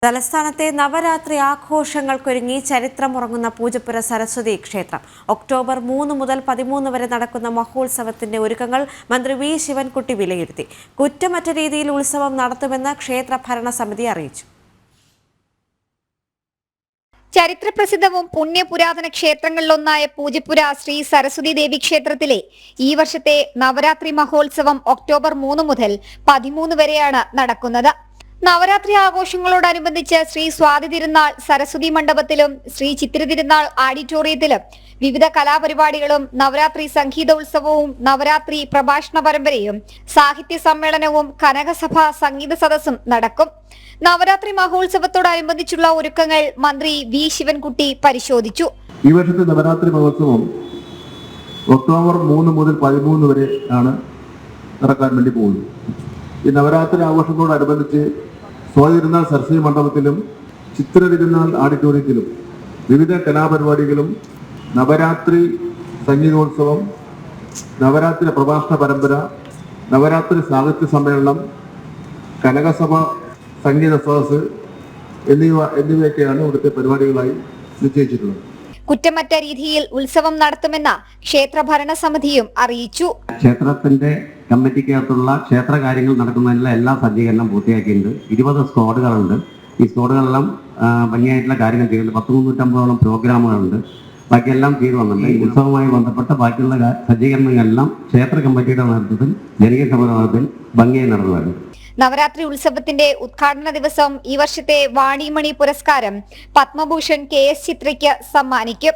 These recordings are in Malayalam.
തലസ്ഥാനത്തെ നവരാത്രി ആഘോഷങ്ങൾക്കൊരുങ്ങി ചരിത്രമുറങ്ങുന്ന പൂജപ്പുര സരസ്വതി ക്ഷേത്രം. ഒക്ടോബർ 3 മുതൽ 13 വരെ നടക്കുന്ന മഹോത്സവത്തിന്റെ ഒരുക്കങ്ങൾ മന്ത്രി വി ശിവൻകുട്ടി വിലയിരുത്തി. കുറ്റമറ്റ രീതിയിൽ ഉത്സവം നടത്തുമെന്ന് ക്ഷേത്ര ഭരണസമിതി അറിയിച്ചു. ചരിത്രപ്രസിദ്ധവും പുണ്യപുരാതന ക്ഷേത്രങ്ങളിലൊന്നായ പൂജപ്പുര ശ്രീ സരസ്വതി ദേവി ക്ഷേത്രത്തിലെ ഈ വർഷത്തെ നവരാത്രി മഹോത്സവം ഒക്ടോബർ 3 മുതൽ 13 വരെയാണ് നടക്കുന്നത്. നവരാത്രി ആഘോഷങ്ങളോടനുബന്ധിച്ച് ശ്രീ സ്വാതി തിരുനാൾ സരസ്വതി മണ്ഡപത്തിലും ശ്രീ ചിത്തിര തിരുനാൾ ഓഡിറ്റോറിയത്തിലും വിവിധ കലാപരിപാടികളും നവരാത്രി സംഗീതോത്സവവും നവരാത്രി പ്രഭാഷണ പരമ്പരയും സാഹിത്യ സമ്മേളനവും കനകസഭ സംഗീത സദസ്സും നടക്കും. നവരാത്രി മഹോത്സവത്തോടനുബന്ധിച്ചുള്ള ഒരുക്കങ്ങൾ മന്ത്രി വി ശിവൻകുട്ടി പരിശോധിച്ചു. ഈ വർഷത്തെ നവരാത്രി മഹോത്സവം ഒക്ടോബർ 3 മുതൽ 13 വരെ ആണ് നടക്കാൻ വേണ്ടി പോകുന്നത്. ഈ നവരാത്രി ആഘോഷത്തോടനുബന്ധിച്ച് സ്വാതി തിരുനാൾ സരസ്വതി മണ്ഡപത്തിലും ചിത്ര തിരുനാൾ ഓഡിറ്റോറിയത്തിലും വിവിധ കലാപരിപാടികളും നവരാത്രി സംഗീതോത്സവം, നവരാത്രി പ്രഭാഷണ പരമ്പര, നവരാത്രി സാഹിത്യ സമ്മേളനം, കനകസഭ സംഗീത സദസ്സ് എന്നിവയൊക്കെയാണ് ഇവിടുത്തെ പരിപാടികളായി നിശ്ചയിച്ചിട്ടുള്ളത്. കുറ്റമറ്റ രീതിയിൽ ഉത്സവം നടത്തുമെന്ന് ക്ഷേത്ര ഭരണസമിതിയും അറിയിച്ചു. ക്ഷേത്രത്തിന്റെ കമ്മിറ്റിക്കകത്തുള്ള ക്ഷേത്ര കാര്യങ്ങൾ നടക്കുന്നതിനുള്ള എല്ലാ സജ്ജീകരണം പൂർത്തിയാക്കിയിട്ടുണ്ട്. 20 സ്ക്വാഡുകളുണ്ട്. ഈ സ്ക്വാഡുകളെല്ലാം ഭംഗിയായിട്ടുള്ള കാര്യങ്ങൾ ചെയ്യുന്നുണ്ട്. 350ഓളം പ്രോഗ്രാമുകളുണ്ട്. ബാക്കിയെല്ലാം ചെയ്തു വന്നിട്ടുണ്ട്. ഈ ഉത്സവവുമായി ബന്ധപ്പെട്ട ബാക്കിയുള്ള സജ്ജീകരണങ്ങളെല്ലാം ക്ഷേത്ര കമ്മിറ്റിയുടെ നേതൃത്വത്തിൽ ജനകീയ സമിതിയുടെ നേതൃത്വത്തിൽ ഭംഗിയായി നടന്നു വരുന്നു. നവരാത്രി ഉത്സവത്തിന്റെ ഉദ്ഘാടന ദിവസം ഈ വർഷത്തെ വാണിമണി പുരസ്കാരം പത്മഭൂഷൺ KS ചിത്രയ്ക്ക് സമ്മാനിക്കും.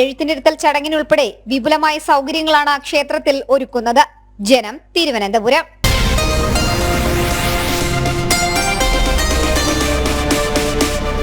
എഴുത്തിനിരുത്തൽ ചടങ്ങിനുൾപ്പെടെ വിപുലമായ സൗകര്യങ്ങളാണ് ക്ഷേത്രത്തിൽ ഒരുക്കുന്നത്. ജനം, തിരുവനന്തപുരം.